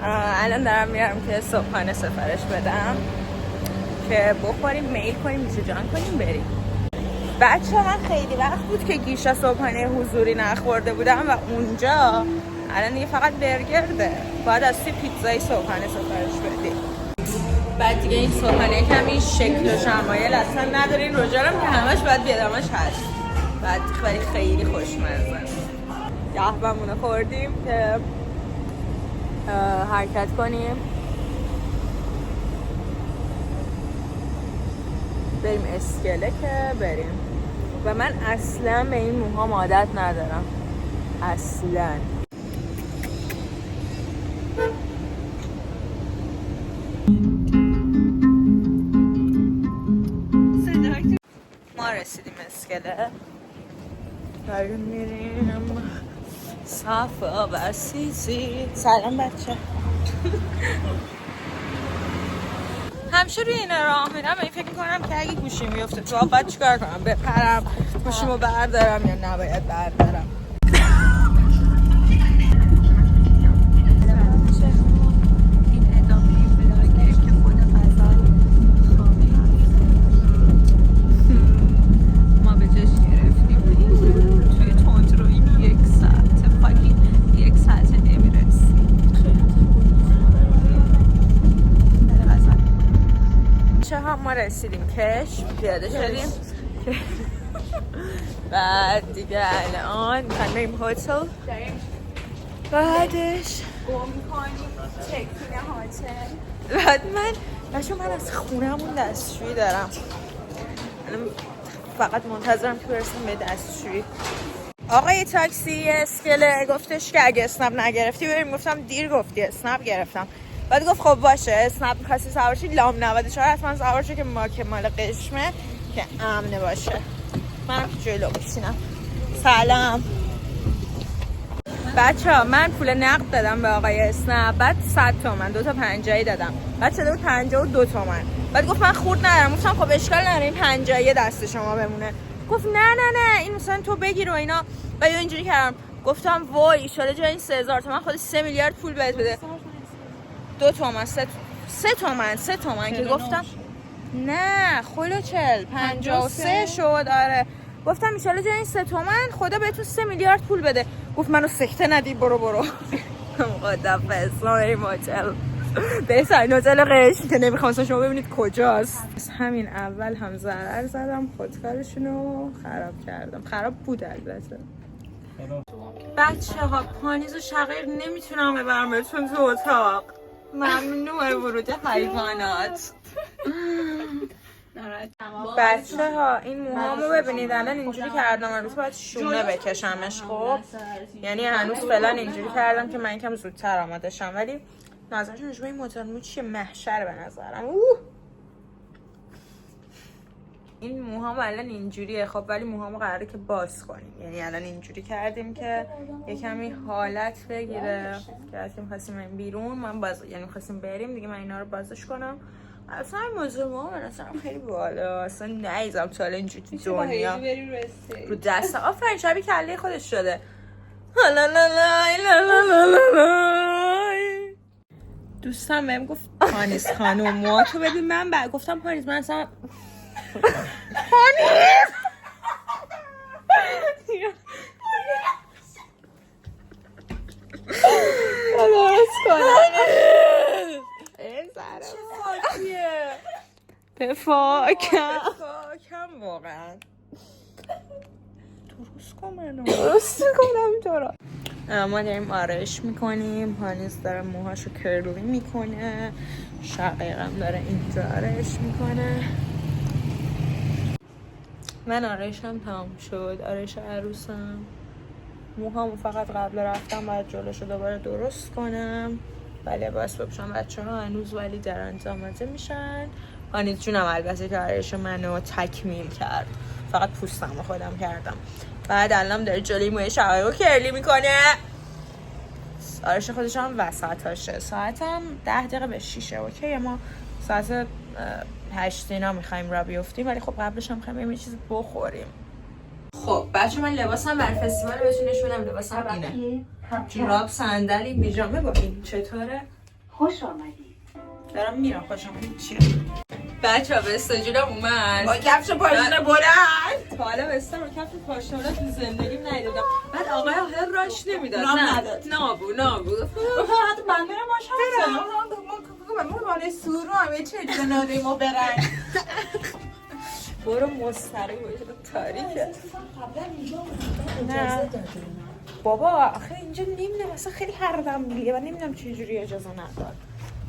الان دارم میرم که صبحانه سفارش بدم که بخوریم، میل کنیم، میشه جان کنیم، بریم. بچه من خیلی وقت بود که گیشا صبحانه حضوری نخورده بودم و اونجا الان دیگه فقط برگرده. باید از توی پیتزای صبحانه سفارش بدیم. بعد دیگه این صبحانه کمی شکل و شمایل اصلا نداره، این رجارم که همش باید بیادمش هست. بعد خیلی خوشمزه است. قهوه‌مونو خوردیم که حرکت کنیم بریم اسکله که بریم. و من اصلا به این موهام عادت ندارم اصلا. ما رسیدیم اسکله، داریم میریم صفا و سیسی. سلام بچه. همیشه روی این راه میرم این فکر میکنم که اگه گوشیم بیفته تو آب باید چیکار کنم؟ بپرم گوشیمو بردارم یا نباید بردارم؟ ما رسیدیم کش، پیاده شدیم بعد دیگه الان میخوایم بریم هتل، بعدش گم میکنیم چکین هتل. بعد من از خونهمون دستشویی دارم، فقط منتظرم که برسیم به دستشویی. آقای تاکسی اسکله گفتش که اگه اسنپ نگرفتی بریم. گفتم دیر گفتی، اسنپ گرفتم. بعد گفت خب باشه اسنپ می‌خواستی سوار شی لام 94 حتما سوار شو که ما که مال قشمه که امنه باشه. من جلو میشینم. سلام بچه‌ها، من پول نقد دادم به آقای اسنپ، بعد 100 تومن 2 تا 50 دادم، بعد شده بود 52 تومن. بعد گفت من خورد ندارم. گفتم خب اشکال نداره این 50 دست شما بمونه. گفت نه این مثلا تو بگیر و اینا. بعد اینجوری کردم گفتم وای ان شاءالله جای این 3000 تومن خود 3 میلیارد پول بهت بده. 2 تومن 3 تومن که گفتم نه خلوچل 53 شد. آره گفتم ان شاءالله جای این 3 تومن خدا بهتون 3 میلیارد پول بده. گفت منو سکته ندی برو. خدا فسلا بریم هتل. بهترین هتل قشم که نمیخوام شما ببینید کجاست. همین اول هم ضرر زدم، خودکارشونو خراب کردم. خراب بود البته. بچه ها پانیز و شقیق نمیتونم ببرم بهتون تو اتاق. ممنوع ورود حیوانات. بچه ها این موهامو ببینید الان اینجوری کردم، البته باید شونه بکشمش. خب یعنی هنوز فعلا اینجوری کردم که من یکم زودتر آماده شم، ولی نظرشون شما این موتورمو چیه؟ محشر به نظرم. این موهامو الان اینجوریه خب، ولی موهامو قراره که باز کنیم. یعنی الان اینجوری کردیم که یکمی حالت بگیره که اگه می‌خواستیم بیرون من باز، یعنی می‌خواستیم بریم دیگه، من اینا رو بازش کنم. اصلا این موضوع اصلا خیلی بالا، اصلا نیزم تا الان اینجوری تو دنیا رو دست. آفرین شبیه کله خودش شده. دوستم بهم گفت پانیز خانم موهاتو ببین. من بعد گفتم پانیز من اصلا پانیز بفاکم واقعا. درست کنم تو را. ما داریم آرایش میکنیم. پانیز داره موهاشو کرلی میکنه، شقیقم داره اینجا آرایش میکنه. من آرایشم تمام شد، آرایش عروسم. موهامو فقط قبل رفتم باید جلوشو دوباره درست کنم و لباس بپوشم. بچه‌ها هنوز ولی دارن آماده میشن. پانیز جونم البته که آرایش منو تکمیل کرد، فقط پوستمو خودم کردم. بعد الان داره جلوی موی شقایقو کرلی میکنه. آرایش خودش هم وسطاشه. ساعتم 10 دقیقه به 6. اوکی ما ساعت 8 اینا میخوایم را بیفتیم، ولی خب قبلش هم میخوایم یه چیز بخوریم. خب بچه من لباسم بر فستیوال بهتون نشونم. لباسم اینه، جوراب، صندلی، پیژامه با این. چطوره؟ خوش آمدید. دارم میرم خوش آمدید چیه؟ بچه ها به استاجیرم اومد با کفش پاشنه بلند تا حالا بستم رو کفش پاشنه تو زندگیم ندیدم. بعد آقای آخر راش نمیداد. نام نداد. نابو حتی من میرم باش هم ما بالای سورو همه چه جناده ما برن برو مستقیم باشه تاریکه. نه بابا آخه اینجا نمیدونم اصلا خیلی هردمبیلیه و نمیدونم چجوری اجازه نداد.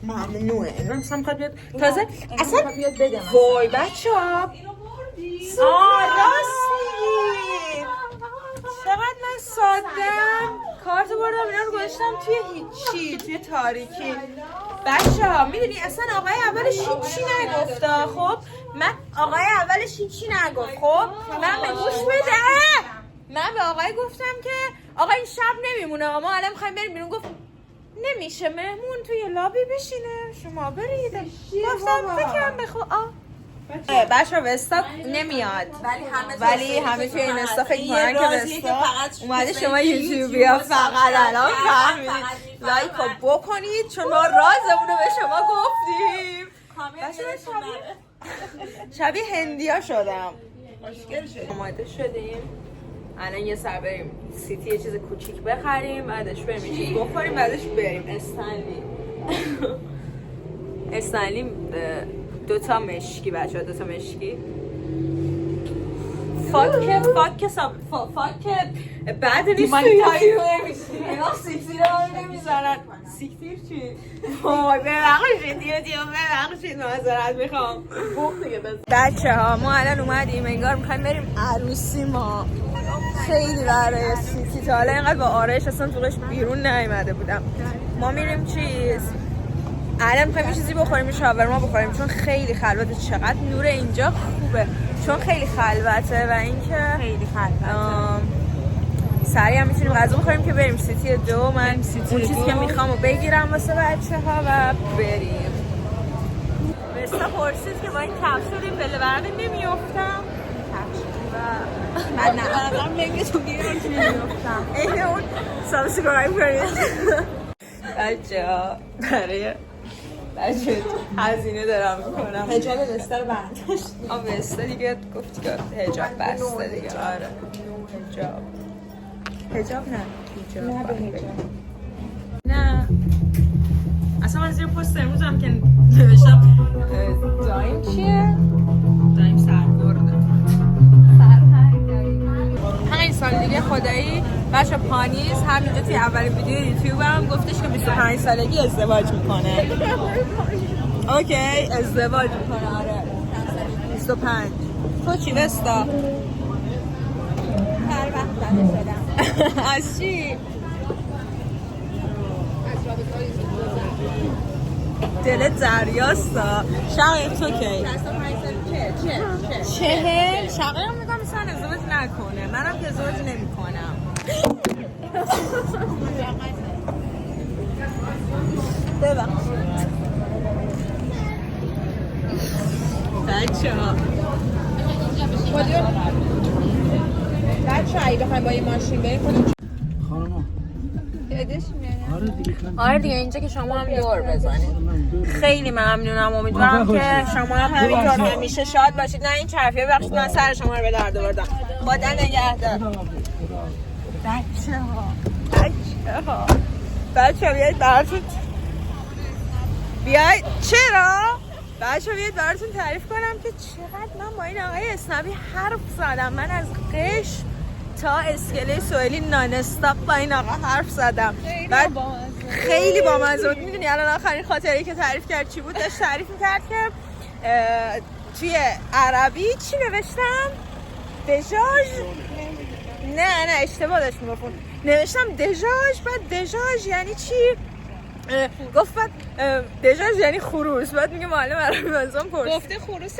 ممنوعه این اصلا میخواد بیاد تازه اصلا بیاد بده وای بچه ها راست میگی چقدر من سادم کارت بردم اینا رو گذاشتم توی هیچی توی تاریکی. بچه ها میدونی اصلا آقای اولش هیچی نگفته. خب من آقای اولش هیچی نگفت. خب من به گوش بده من به آقای گفتم که آقا این شب نمیمونه ما الان میخوایم بریم بیرون. گفت نمیشه مهمون توی لابی بشینه شما برید. گفتم فکرم بخوا بچه وستا نمیاد ولی همه توی این استا فکر کنن که وستا اومده. شما یوتیوبی ها فقط الان فهمیدید لایک رو بکنید چون ما رازمون رو به شما گفتیم. شبیه هندی ها شدم. آماده شدیم الان یه سر بریم سیتی یه چیز کوچیک بخریم بعدش بریم یه چیز بخوریم بعدش بریم استنلی 2 مشکی بچه ها 2 مشکی فاک بعد نیست اینا سیکتیر رو نمیزنن. سیکتیر چی؟ وای ببخشید معذرت میخوام. بچه ها ما الان اومدیم انگار میخوایم بریم عروسی. ما خیلی برای سیتی تا حالا اینقدر با آرایش اصلا توقش بیرون نیومده بودم. ما میریم چیز الان میخوایم یه چیزی بخوریم شاورما بخوریم چون خیلی خلوته. چقدر نور اینجا خوبه چون خیلی خلوته و اینکه خیلی خلوته سریع هم میتونیم غذا بخوریم که بریم سیتی 2. من اون چیزی که میخوام رو بگیرم واسه بچه ها و بریم. بستا پرسید که با این کفش رو پله برقی نمیافتم من نقدرم نمیتون گیرم که نمیافتم. این اون سابسکرایب کنید بچه ها. برای بچه هزینه دارم میکنم. حجاب بسته رو برداشت. بسته دیگه گفتی که حجاب بسته دیگه. آره حجاب نه نه اصلا من زیر پست امروز هم که نوشتم دایم چیه؟ دایم سربرده 5 سال دیگه خدایی بچه پانیز همینجا توی اولین ویدیو یوتیوب هم گفتش که 25 سالگی ازدواج میکنه. اوکی ازدواج میکنه. آره 25. تو چی بستا؟ هر وقت زده شدم. از چی؟ دلت دریاستا. شقیق تو کی؟ 65 سال چه؟ 40 شقیق میگم مثلا ازدواج نکنه. منم که ازدواج نمیکنم. ببخشید بچه ها بچه هایی بخوایم با این ماشین بریم خانم آره دیگه اینجا که شما هم دور بزنید. خیلی ممنونم. امیدوارم که شما هم همینطور همیشه شاد باشید. نه این چرفیه ببخشید من سر شما رو به درد آوردم. خدا نگهدار. بچه ها بیایید براتون چرا؟ بچه ها بیایید براتون تعریف کنم که چقدر من با این آقای اسنبی حرف زدم. من از قش تا اسکله سوئیلی نان استاپ با این آقا حرف زدم. خیلی بامزه بود. میدونی الان آخرین خاطری که تعریف کرد چی بود؟ داشت تعریف میکرد که توی عربی چی نوشتم؟ دژاژ؟ نه اشتباه داشت میگفتم. نوشتم دژاژ. بعد دژاژ یعنی چی؟ گفت بعد دژاژ یعنی خروس. بعد میگه معلم عربی ازم پرسید گفته خروس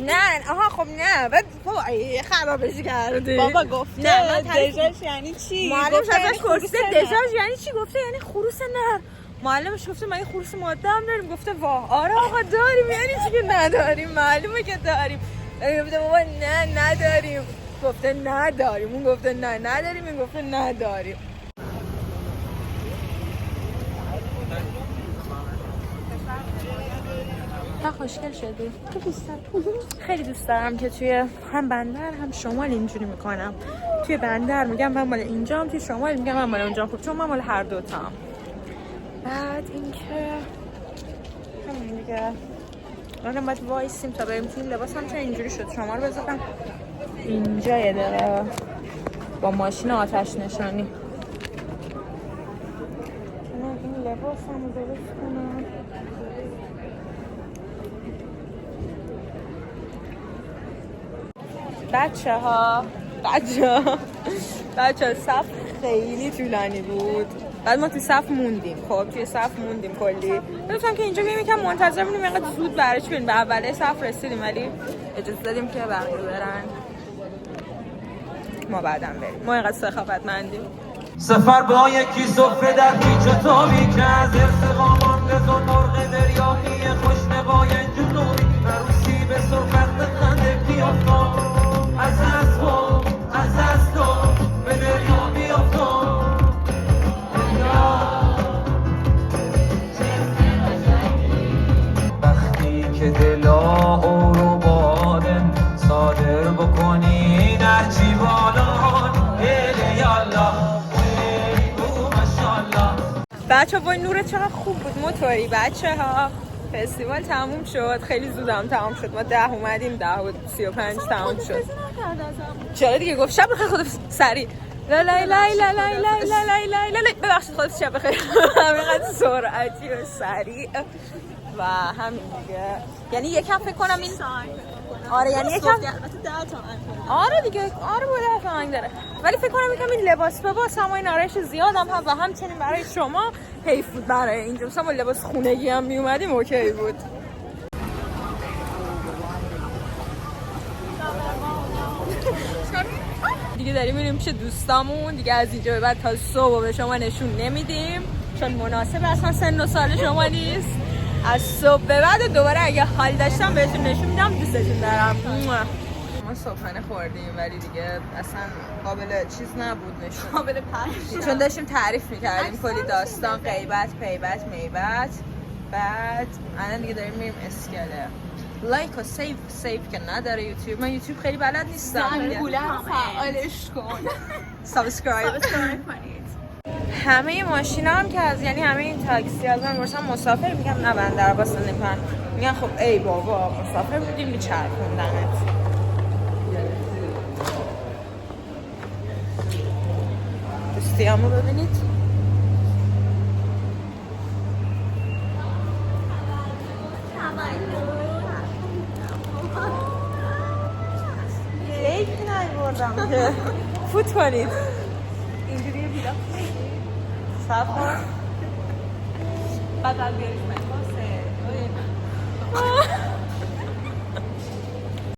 نه آها خب نه. بعد بابا خرابش کردی. بابا گفته نه دژاژ یعنی چی؟ معلمش ازش پرسیده دژاژ یعنی چی؟ گفته یعنی خروس نر. معلمش گفته ما خروس ماده هم داریم. گفته واه آره آقا داریم. یعنی چی که نداریم؟ معلومه که داریم. گفته بابا نه نداریم. گفته نداریم. اون گفته نه نداریم. این گفته نداریم. خوشگل شدی. خیلی دوست دارم که توی هم بندر هم شمال اینجوری میکنم. توی بندر میگم من مال اینجام، توی شمال میگم من مال اونجام. خب چون من مال هر دوتام. بعد اینکه همین دیگه الان باید وایسیم تا بریم تیم. لباسم چون اینجوری شد شما رو بذارم اینجا یه داره با ماشین آتش نشانی. این لباسم رو درست کنم. بچه ها صف خیلی طولانی بود. بعد ما توی صف موندیم. خب توی صف موندیم کلی. گفتم که اینجا بیایم یکم منتظر بمونیم اینقدر زود برش بریم. به اوله صف رسیدیم ولی اجازه دادیم که بقیه برن. ما بعدم بریم. ما اینقدر سخاوتمندیم. سفر با یکی سفره در پیچ و تابی که از ارث وامانده و مرغ دریایی خوشنوای جنوبی عروسی به سرخت خنده بیافتاد از دست تو به دریا بیافتاد. وقتی که دلا رو بادن صادر بکنی در چی بالان بچه ها وای نورت چقدر خوب بود موتوری. بچه ها فستیوال تموم شد خیلی زودم تموم شد. ما 10 اومدیم 10:35 تموم شد. چرا دیگه گفت شب بخیر خدا سری لا لا لا لا لا لا لا لا لا ببخشید خدا شب بخیر. همینقدر سرعتی و سریع و همین دیگه. یعنی یکم فکر کنم این آره یعنی یکم آره دیگه آره بوده فرنگ داره ولی فکر کنم یکم این لباس هم این آرایش زیادم هم و همچنین برای شما حیف بود. برای اینجا مثلا با لباس خونگی هم می اومدیم اوکی بود. دیگه داریم میریم پیش دوستامون دیگه. از اینجا به بعد تا صبح به شما نشون نمیدیم چون مناسب اصلا سن و سال شما نیست. از صبح به بعد دوباره اگه حال داشتم بهتون نشون میدم. دوستتون دارم. ما صبحانه خوردیم ولی دیگه اصلا قابل چیز نبود نشون. قابل پخش چون داشتیم تعریف میکردیم کلی داستان غیبت پیبت میبت. بعد الان دیگه داریم میریم اسکله. لایک و سیف که نداره یوتیوب. من یوتیوب خیلی بلد نیستم. زنگوله فعالش کن. سابسکرایب کنید. همه ماشینا هم که از یعنی همه این تاکسی از من گفتم مسافر میگم نه بندر عباس نمیکنن. میگن خب ای بابا مسافر بودیم میچرخوندنت. دوستیامو ببینید. یک نیوردم که فوت کنید. اینجوری بیدم صف کن بعد بیاریش من